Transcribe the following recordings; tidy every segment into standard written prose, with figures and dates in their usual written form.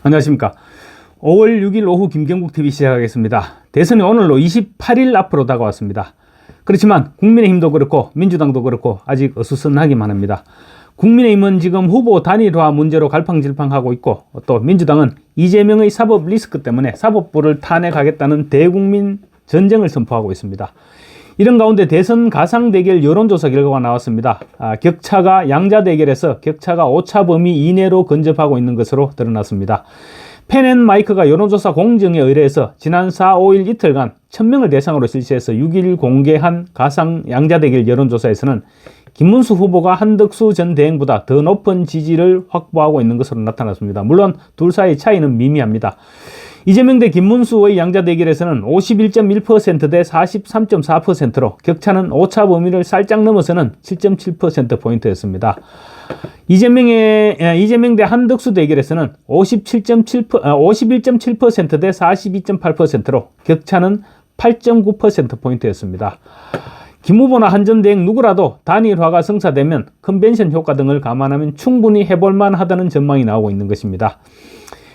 안녕하십니까. 5월 6일 오후 김경국TV 시작하겠습니다. 대선이 오늘로 28일 앞으로 다가왔습니다. 그렇지만 국민의힘도 그렇고 민주당도 그렇고 아직 어수선하기만 합니다. 국민의힘은 지금 후보 단일화 문제로 갈팡질팡하고 있고, 또 민주당은 이재명의 사법 리스크 때문에 사법부를 탄핵하겠다는 대국민 전쟁을 선포하고 있습니다. 이런 가운데 대선 가상 대결 여론조사 결과가 나왔습니다. 격차가 양자 대결에서 격차가 오차 범위 이내로 근접하고 있는 것으로 드러났습니다. 펜앤마이크가 여론조사 공정에 의뢰해서 지난 4, 5일 이틀간 1000명을 대상으로 실시해서 6일 공개한 가상 양자 대결 여론조사에서는 김문수 후보가 한덕수 전 대행보다 더 높은 지지를 확보하고 있는 것으로 나타났습니다. 물론 둘 사이 차이는 미미합니다. 이재명 대 김문수의 양자 대결에서는 51.1% 대 43.4%로 격차는 오차 범위를 살짝 넘어서는 7.7%포인트였습니다. 이재명 대 한덕수 대결에서는 51.7% 대 42.8%로 격차는 8.9%포인트였습니다. 김 후보나 한 전 대행 누구라도 단일화가 성사되면 컨벤션 효과 등을 감안하면 충분히 해볼만 하다는 전망이 나오고 있는 것입니다.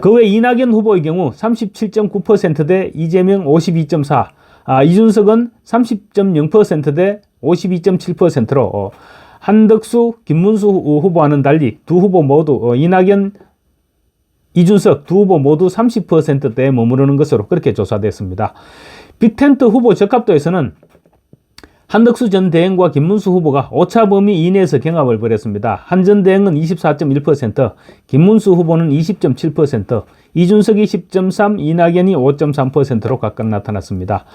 그 외 이낙연 후보의 경우 37.9% 대 이재명 52.4%, 이준석은 30.0% 대 52.7%로 한덕수, 김문수 후보와는 달리 두 후보 모두 이낙연, 이준석 두 후보 모두 30%대에 머무르는 것으로 그렇게 조사됐습니다. 빅텐트 후보 적합도에서는 한덕수 전 대행과 김문수 후보가 오차 범위 이내에서 경합을 벌였습니다. 한 전 대행은 24.1%, 김문수 후보는 20.7%, 이준석이 10.3%, 이낙연이 5.3%로 각각 나타났습니다.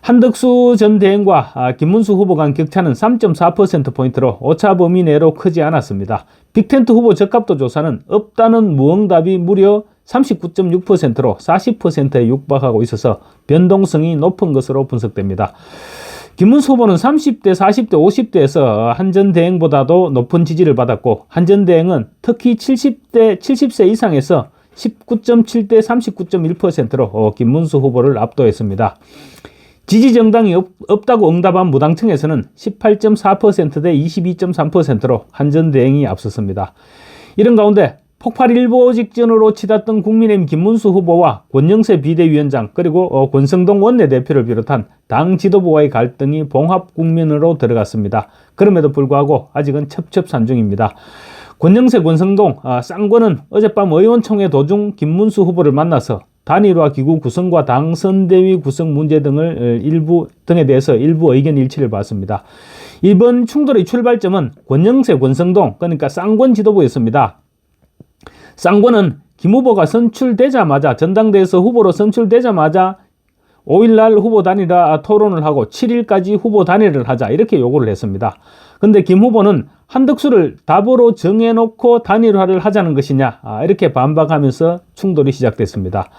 한덕수 전 대행과 김문수 후보 간 격차는 3.4%포인트로 오차 범위 내로 크지 않았습니다. 빅텐트 후보 적합도 조사는 없다는 무응답이 무려 39.6%로 40%에 육박하고 있어서 변동성이 높은 것으로 분석됩니다. 김문수 후보는 30대, 40대, 50대에서 한 전 대행보다도 높은 지지를 받았고, 한 전 대행은 특히 70세 이상에서 19.7대 39.1%로 김문수 후보를 압도했습니다. 지지 정당이 없다고 응답한 무당층에서는 18.4% 대 22.3%로 한 전 대행이 앞섰습니다. 이런 가운데 폭발일보 직전으로 치닫던 국민의힘 김문수 후보와 권영세 비대위원장 그리고 권성동 원내대표를 비롯한 당 지도부와의 갈등이 봉합 국면으로 들어갔습니다. 그럼에도 불구하고 아직은 첩첩산중입니다. 권영세, 권성동, 쌍권은 어젯밤 의원총회 도중 김문수 후보를 만나서 단일화 기구 구성과 당 선대위 구성 문제 등에 대해서 일부 의견 일치를 봤습니다. 이번 충돌의 출발점은 권영세, 권성동, 그러니까 쌍권 지도부였습니다. 쌍권은 김 후보가 선출되자마자 전당대회에서 후보로 선출되자마자 5일날 후보 단일화 토론을 하고 7일까지 후보 단일화를 하자 이렇게 요구를 했습니다. 근데 김 후보는 한덕수를 답으로 정해놓고 단일화를 하자는 것이냐 이렇게 반박하면서 충돌이 시작됐습니다.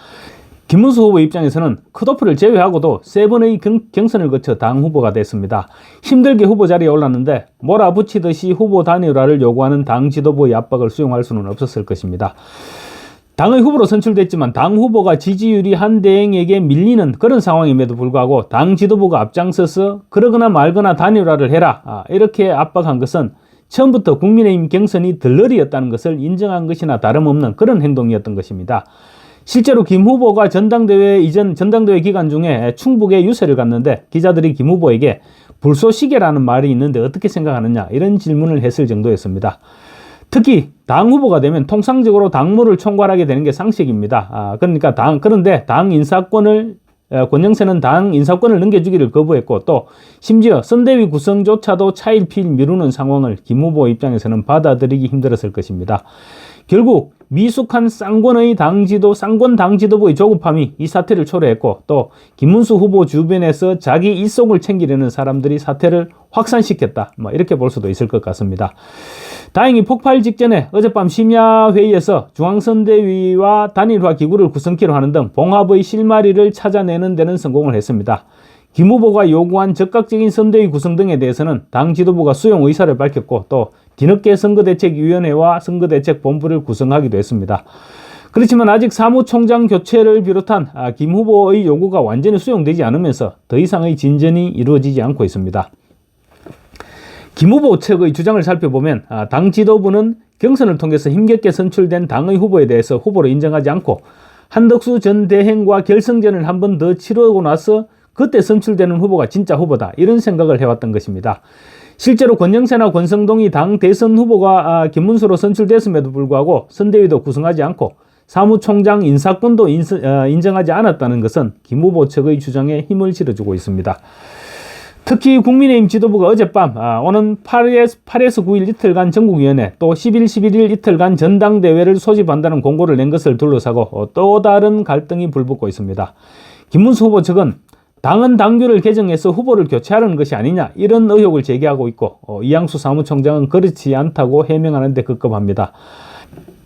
김문수 후보 입장에서는 컷오프를 제외하고도 3번의 경선을 거쳐 당 후보가 됐습니다. 힘들게 후보 자리에 올랐는데 몰아붙이듯이 후보 단일화를 요구하는 당 지도부의 압박을 수용할 수는 없었을 것입니다. 당의 후보로 선출됐지만 당 후보가 지지율이 한 대행에게 밀리는 그런 상황임에도 불구하고 당 지도부가 앞장서서 그러거나 말거나 단일화를 해라 이렇게 압박한 것은 처음부터 국민의힘 경선이 들러리였다는 것을 인정한 것이나 다름없는 그런 행동이었던 것입니다. 실제로 김 후보가 전당대회 기간 중에 충북에 유세를 갔는데 기자들이 김 후보에게 불쏘시개라는 말이 있는데 어떻게 생각하느냐 이런 질문을 했을 정도였습니다. 특히 당 후보가 되면 통상적으로 당무를 총괄하게 되는 게 상식입니다. 그런데 당 인사권을 권영세는 당 인사권을 넘겨주기를 거부했고 또 심지어 선대위 구성조차도 차일피일 미루는 상황을 김 후보 입장에서는 받아들이기 힘들었을 것입니다. 결국 미숙한 쌍권 당 지도부의 조급함이 이 사태를 초래했고 또 김문수 후보 주변에서 자기 일속을 챙기려는 사람들이 사태를 확산시켰다 이렇게 볼 수도 있을 것 같습니다. 다행히 폭발 직전에 어젯밤 심야회의에서 중앙선대위와 단일화 기구를 구성키로 하는 등 봉합의 실마리를 찾아내는 데는 성공을 했습니다. 김 후보가 요구한 적극적인 선대위 구성 등에 대해서는 당 지도부가 수용 의사를 밝혔고 또 뒤늦게 선거대책위원회와 선거대책본부를 구성하기도 했습니다. 그렇지만 아직 사무총장 교체를 비롯한 김 후보의 요구가 완전히 수용되지 않으면서 더 이상의 진전이 이루어지지 않고 있습니다. 김 후보 측의 주장을 살펴보면 당 지도부는 경선을 통해서 힘겹게 선출된 당의 후보에 대해서 후보로 인정하지 않고 한덕수 전 대행과 결승전을 한 번 더 치르고 나서 그때 선출되는 후보가 진짜 후보다, 이런 생각을 해왔던 것입니다. 실제로 권영세나 권성동이 당 대선 후보가 김문수로 선출됐음에도 불구하고 선대위도 구성하지 않고 사무총장 인사권도 인정하지 않았다는 것은 김 후보 측의 주장에 힘을 실어주고 있습니다. 특히 국민의힘 지도부가 어젯밤 오는 8에서 9일 이틀간 전국위원회, 또 10일, 11일 이틀간 전당대회를 소집한다는 공고를 낸 것을 둘러싸고 또 다른 갈등이 불붙고 있습니다. 김문수 후보 측은 당은 당규를 개정해서 후보를 교체하려는 것이 아니냐, 이런 의혹을 제기하고 있고 이양수 사무총장은 그렇지 않다고 해명하는 데 급급합니다.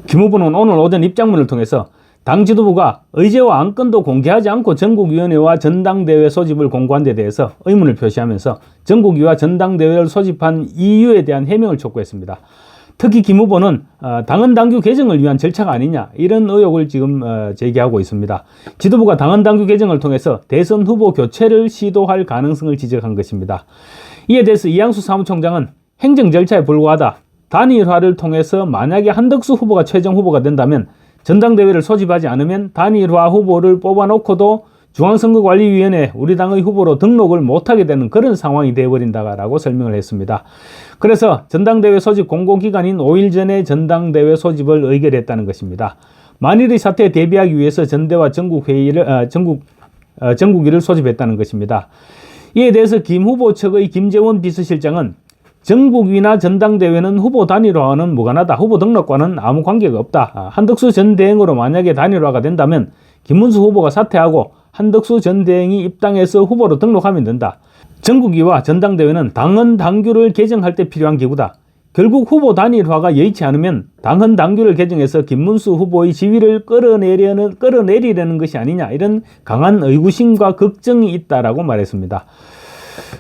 김 후보는 오늘 오전 입장문을 통해서 당 지도부가 의제와 안건도 공개하지 않고 전국위원회와 전당대회 소집을 공고한 데 대해서 의문을 표시하면서 전국위와 전당대회를 소집한 이유에 대한 해명을 촉구했습니다. 특히 김 후보는 당헌 당규 개정을 위한 절차가 아니냐, 이런 의혹을 지금 제기하고 있습니다. 지도부가 당헌 당규 개정을 통해서 대선 후보 교체를 시도할 가능성을 지적한 것입니다. 이에 대해서 이양수 사무총장은 행정 절차에 불과하다, 단일화를 통해서 만약에 한덕수 후보가 최종 후보가 된다면 전당대회를 소집하지 않으면 단일화 후보를 뽑아놓고도 중앙선거관리위원회 우리 당의 후보로 등록을 못하게 되는 그런 상황이 되어버린다라고 설명을 했습니다. 그래서 전당대회 소집 공고기간인 5일 전에 전당대회 소집을 의결했다는 것입니다. 만일의 사태에 대비하기 위해서 전대와 전국위를 소집했다는 것입니다. 이에 대해서 김 후보 측의 김재원 비서실장은 전국위나 전당대회는 후보 단일화와는 무관하다, 후보 등록과는 아무 관계가 없다. 한덕수 전 대행으로 만약에 단일화가 된다면 김문수 후보가 사퇴하고 한덕수 전 대행이 입당해서 후보로 등록하면 된다. 전국위와 전당대회는 당헌 당규를 개정할 때 필요한 기구다. 결국 후보 단일화가 여의치 않으면 당헌 당규를 개정해서 김문수 후보의 지위를 끌어내리려는 것이 아니냐, 이런 강한 의구심과 걱정이 있다라고 말했습니다.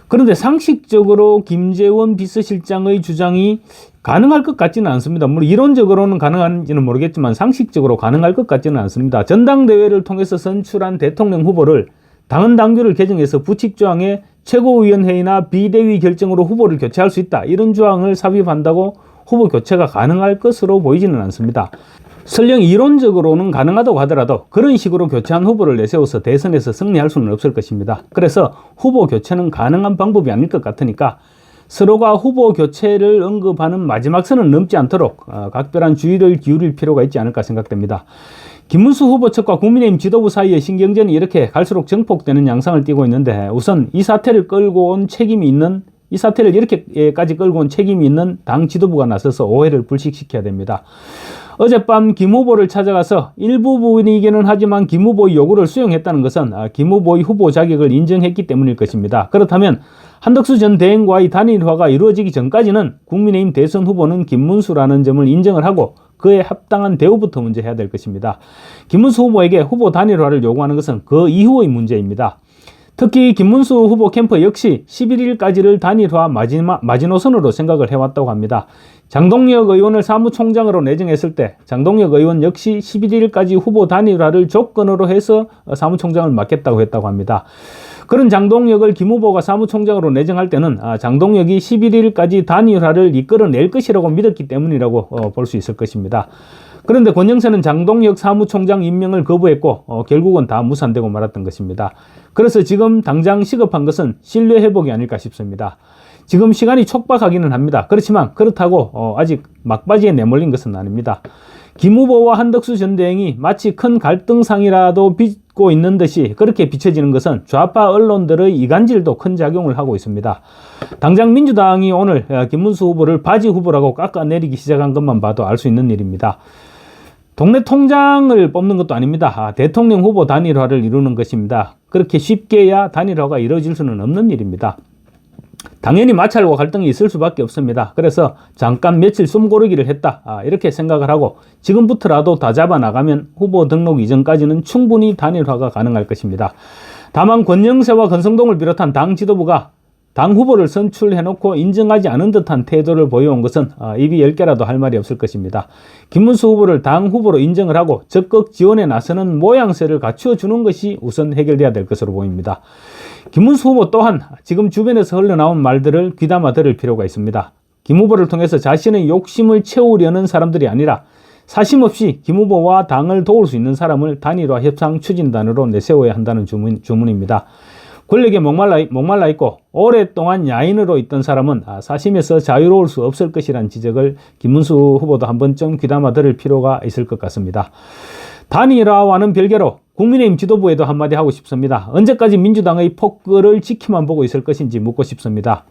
그런데 상식적으로 김재원 비서실장의 주장이 가능할 것 같지는 않습니다. 물론 이론적으로는 가능한지는 모르겠지만 상식적으로 가능할 것 같지는 않습니다. 전당대회를 통해서 선출한 대통령 후보를 당헌 당규를 개정해서 부칙 조항에 최고위원회의나 비대위 결정으로 후보를 교체할 수 있다, 이런 조항을 삽입한다고 후보 교체가 가능할 것으로 보이지는 않습니다. 설령 이론적으로는 가능하다고 하더라도 그런 식으로 교체한 후보를 내세워서 대선에서 승리할 수는 없을 것입니다. 그래서 후보 교체는 가능한 방법이 아닐 것 같으니까 서로가 후보 교체를 언급하는 마지막 선은 넘지 않도록 각별한 주의를 기울일 필요가 있지 않을까 생각됩니다. 김문수 후보 측과 국민의힘 지도부 사이의 신경전이 이렇게 갈수록 증폭되는 양상을 띠고 있는데, 우선 이 사태를 이렇게까지 끌고 온 책임이 있는 당 지도부가 나서서 오해를 불식시켜야 됩니다. 어젯밤 김 후보를 찾아가서 일부 분이기는 하지만 김 후보의 요구를 수용했다는 것은 김 후보의 후보 자격을 인정했기 때문일 것입니다. 그렇다면 한덕수 전 대행과의 단일화가 이루어지기 전까지는 국민의힘 대선 후보는 김문수라는 점을 인정을 하고 그에 합당한 대우부터 먼저 해야 될 것입니다. 김문수 후보에게 후보 단일화를 요구하는 것은 그 이후의 문제입니다. 특히 김문수 후보 캠프 역시 11일까지를 단일화 마지노선으로 생각을 해왔다고 합니다. 장동혁 의원을 사무총장으로 내정했을 때 장동혁 의원 역시 11일까지 후보 단일화를 조건으로 해서 사무총장을 맡겠다고 했다고 합니다. 그런 장동혁을 김 후보가 사무총장으로 내정할 때는 장동혁이 11일까지 단일화를 이끌어낼 것이라고 믿었기 때문이라고 볼 수 있을 것입니다. 그런데 권영세는 장동혁 사무총장 임명을 거부했고 결국은 다 무산되고 말았던 것입니다. 그래서 지금 당장 시급한 것은 신뢰 회복이 아닐까 싶습니다. 지금 시간이 촉박하기는 합니다. 그렇지만 그렇다고 아직 막바지에 내몰린 것은 아닙니다. 김 후보와 한덕수 전 대행이 마치 큰 갈등상이라도 빚고 있는 듯이 그렇게 비춰지는 것은 좌파 언론들의 이간질도 큰 작용을 하고 있습니다. 당장 민주당이 오늘 김문수 후보를 바지 후보라고 깎아내리기 시작한 것만 봐도 알 수 있는 일입니다. 동네 통장을 뽑는 것도 아닙니다. 대통령 후보 단일화를 이루는 것입니다. 그렇게 쉽게야 단일화가 이루어질 수는 없는 일입니다. 당연히 마찰과 갈등이 있을 수밖에 없습니다. 그래서 잠깐 며칠 숨고르기를 했다, 이렇게 생각을 하고 지금부터라도 다 잡아나가면 후보 등록 이전까지는 충분히 단일화가 가능할 것입니다. 다만 권영세와 권성동을 비롯한 당 지도부가 당 후보를 선출해놓고 인정하지 않은 듯한 태도를 보여온 것은 입이 10개라도 할 말이 없을 것입니다. 김문수 후보를 당 후보로 인정을 하고 적극 지원에 나서는 모양새를 갖추어 주는 것이 우선 해결돼야 될 것으로 보입니다. 김문수 후보 또한 지금 주변에서 흘러나온 말들을 귀담아 들을 필요가 있습니다. 김 후보를 통해서 자신의 욕심을 채우려는 사람들이 아니라 사심 없이 김 후보와 당을 도울 수 있는 사람을 단일화 협상 추진단으로 내세워야 한다는 주문입니다. 권력에 목말라 있고 오랫동안 야인으로 있던 사람은 사심에서 자유로울 수 없을 것이라는 지적을 김문수 후보도 한 번쯤 귀담아 들을 필요가 있을 것 같습니다. 단일화와는 별개로 국민의힘 지도부에도 한마디 하고 싶습니다. 언제까지 민주당의 폭거를 지켜만 보고 있을 것인지 묻고 싶습니다.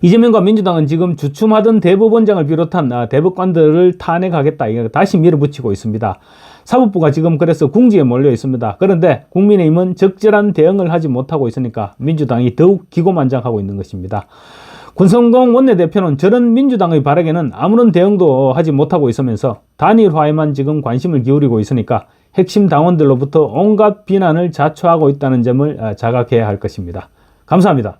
이재명과 민주당은 지금 주춤하던 대법원장을 비롯한 대법관들을 탄핵하겠다, 다시 밀어붙이고 있습니다. 사법부가 지금 그래서 궁지에 몰려 있습니다. 그런데 국민의힘은 적절한 대응을 하지 못하고 있으니까 민주당이 더욱 기고만장하고 있는 것입니다. 권성동 원내대표는 저런 민주당의 발악에는 아무런 대응도 하지 못하고 있으면서 단일화에만 지금 관심을 기울이고 있으니까 핵심 당원들로부터 온갖 비난을 자초하고 있다는 점을 자각해야 할 것입니다. 감사합니다.